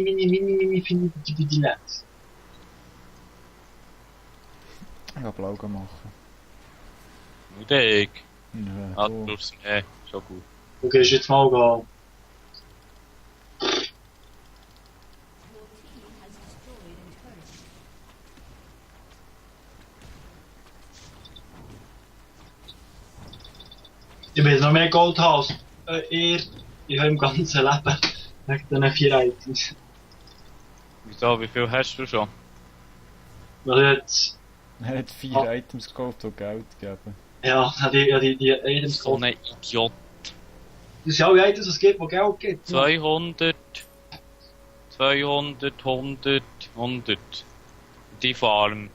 Netz. Ich kann blau machen. Mutig. Ja, Ah, du. durchs Meer. Schon gut. Du gehst jetzt mal gehen. Ich will noch mehr Gold haben als ihr in eurem ganzen Leben. Wegen diesen 4 Items. Wieso, wie viel hast du schon? Weil jetzt, Er hat 4 Items gekauft, die Geld geben. ja, die Items So gekauft. ein Idiot. Das sind alle Items, die es gibt, die Geld gibt. 200, 100. Die Farm.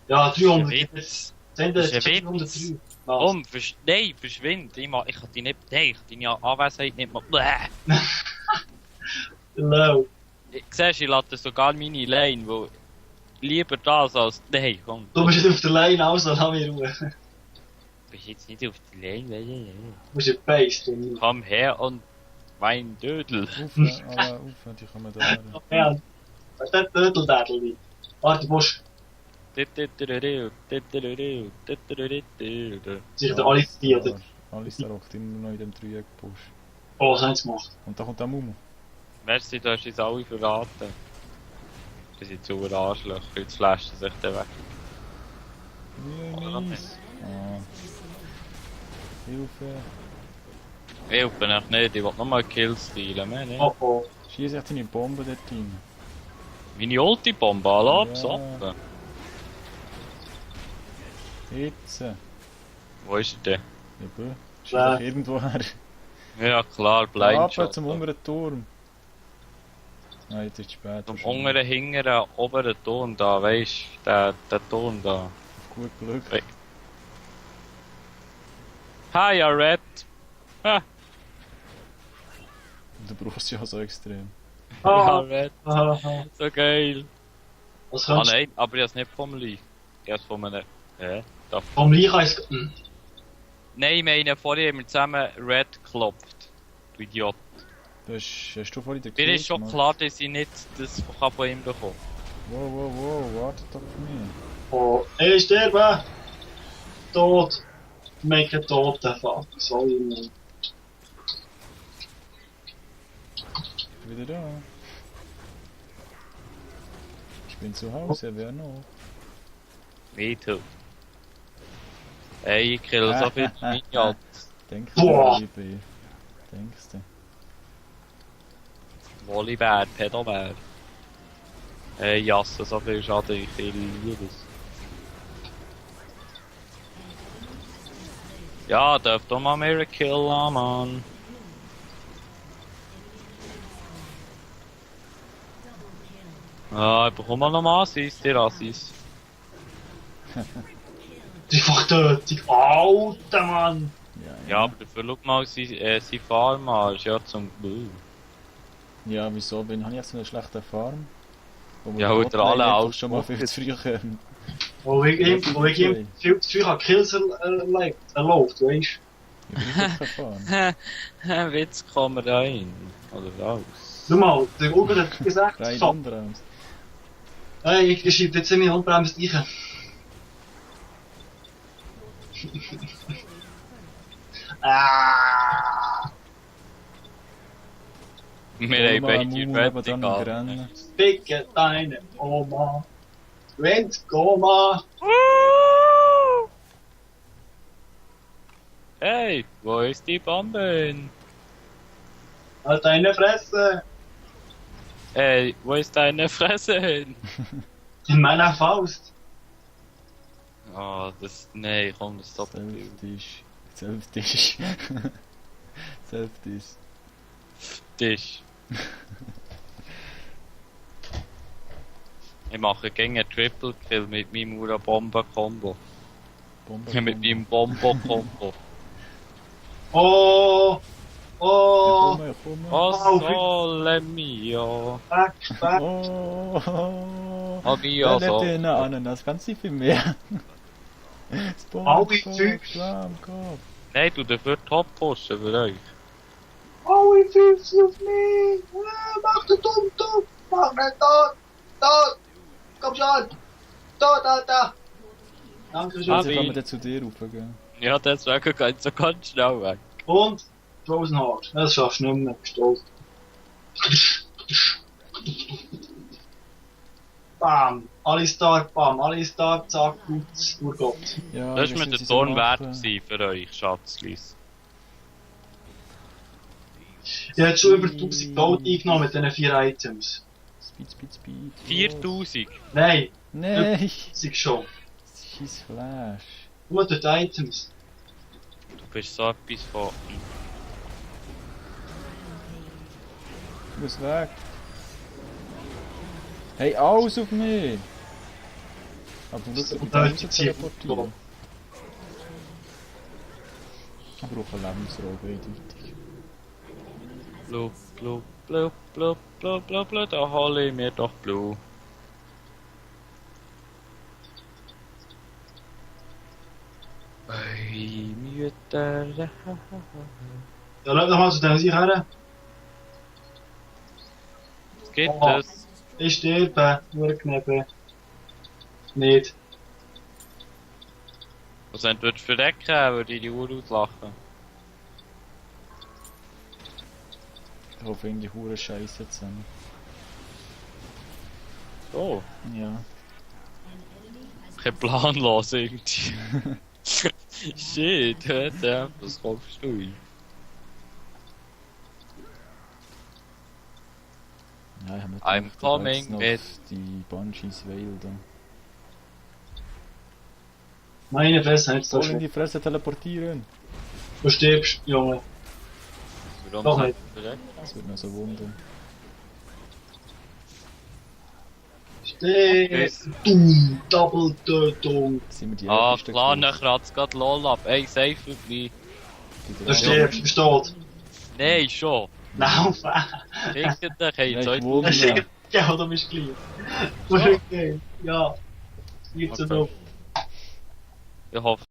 Ja, 300 Witz. gibt es. Sind Das ist ein 303. Komm, nein, verschwind. Ich kann dich nicht, nein, ich kann deine Anwesenheit nicht mal. Bäh. Hello. Siehst du, ich lasse sogar meine Lane, wo lieber das als. Nein, komm. Du bist jetzt auf der Line, also lass mich Ruhe. Du bist jetzt nicht auf die Lane, Du bist ein Beist. komm her und mein Dödel. Auf, die kommen da her. Ja, was ist das Dödeldädel? Warte, du musst sich da alles dienen. Alles da rockt immer noch in dem Dreieckbusch. Oh, was haben sie gemacht? Und da kommt der Mumu. Merci, du hast uns alle verraten. Die sind zu Arschlöcher, jetzt flashen sich dann weg. Ja, nice. Ah. Hilfe. Ich helfe euch nicht, ich will nochmal Kills stealen, mehr nicht. Oh oh. Schieß echt deine Bombe dort rein. Meine Ulti-Bombe, alle Ja. absappen. Jetzt. Wo ist er denn? Eben. Schieß Ja. doch irgendwo her. Ja klar, Ab Blindshot. zum unteren Turm. Nein, jetzt ist es spät. Zum unteren, hinteren, oberen Turm da, weisst du, der Turm da. Auf gut Glück. Hey. Hi, Red! Ha! Und du brauchst ja so extrem. Ja, Ah, Red, ah, so geil! was Ah kannst du? nein, aber ich hab's nicht vom Lee. Ich hab's von einem... Da. Vom Reich heißt Nein, ich meine, vorher haben wir zusammen Red geklopft. Du Idiot. Hast du vorhin den Mir Kill ist schon gemacht? klar, dass ich nicht das von ihm bekomme. Wow, wartet doch auf mich. Oh, ich sterbe! Tot! Make a tot, der Fuck. Sorry, man. Wieder da. Ich bin zu Hause, wer noch? Me too. Ey, ich kill so viel Minions. Denkst Boah. du, Liebe? Denkst du? Volleybär, Pedalbär. Ey, Jasse, so viel Schaden, ich liebe es. Ja, darf doch mal mehr Kill haben, Mann. Ah, ich bekomme noch mal Assis, die Assis. Einfach tötig. Alter Mann! Ja, aber dafür schau mal, sie Farm an, ist ja zum Glück. Ja, wieso? Habe ich jetzt so eine schlechte Farm? Wo Ja, man oder alle Botlane auch schon mal viel zu früh kommen. Wo ich ihm viel zu früh Kills erlaubt, weißt du? Ich brauche keine Farm. Witz kommen wir rein. Oder raus. Schau mal, der Uber hat gesagt, Rein stopp. Unterarms. Hey, ich schieb jetzt in meine Handbremse rein. Ah, Wir haben beide Mumu fertig dann am Rennen. Ficke deine Oma. Wenn's Goma. Hey, wo ist die Bombe hin? Halt deine Fresse. Hey, wo ist deine Fresse hin? In meiner Faust. Oh, das... Nee, komm, das ist doppelt. Selftisch. Selftisch. Tisch. Ich mache gegen einen Triple Kill mit meinem Ura-Bomber-Kombo. Mit meinem Bombo-Kombo. Oh. Oh. Ja, komm. Oh, sole mio. Fuck, fuck. Oh. Oh, mio, Der so. lebt in der Ananas, ganz viel mehr. Alle Zeug. Kopf. Nein, du dafür Top pushen für euch. Oh, wie fühlt sie auf mich? Mach den dumm. Mach nicht tot. Komm schon. Tot, Alter. Danke schön. Jetzt kann man dann zu dir raufgehen. Ja, deswegen geht so ganz schnell weg. Und Frozen Heart. Das schaffst du nicht mehr. Stolz. Bam. Alistar, bam. Alistar, zack, gut, Gott. Ja, Das wir war mir sind der sie Ton so wert machen. gewesen für euch, Schatzlis. Ich hätte schon über 1000 Gold eingenommen mit diesen 4 Items. Speed. 4000? Nein, Nein! sie schon. Scheiß Flash. Nur durch die Items. Du bist so etwas von... Ich muss weg. Hey, alles auf mich! Aber du musst Und da dann raus die teleportieren. Ich brauche einen Lebensraub, eindeutig. Blub, da hole ich mir doch Blue. Ey, Mütter. Ja, schau doch mal zu dem sich her. Was gibt Oh. es? Ich sterbe, nur Knebel. Nicht. Was wenn du würdest verrecken, würde ich die Uhr auslachen. Ich hoffe, irgendwie hure Scheiße zusammen. Oh, Ja. kein planlos irgendwie. Shit, hör was kommst du rein? Ja, ich habe nicht I'm gedacht, da coming gibt's noch with- die Banshees Veil da. Meine Fresse, jetzt so Voll in schön. die Fresse teleportieren! Du stirbst, Junge. Warum Doch soll nicht. ich verrecken? Das wird mir so wundern. Stirb. Double-Tötung. Sind wir die Ah, ältesten klar, gewesen? dann kratzt grad LOL ab. Ey, safe mit mir. Du stirbst, du bist tot. Nein, schon. Nein, Fick dich, hey, Ja, Zeug. ich gewonnen. ja, du bist gleich. Okay, ja. 14 Okay. Ich hoffe,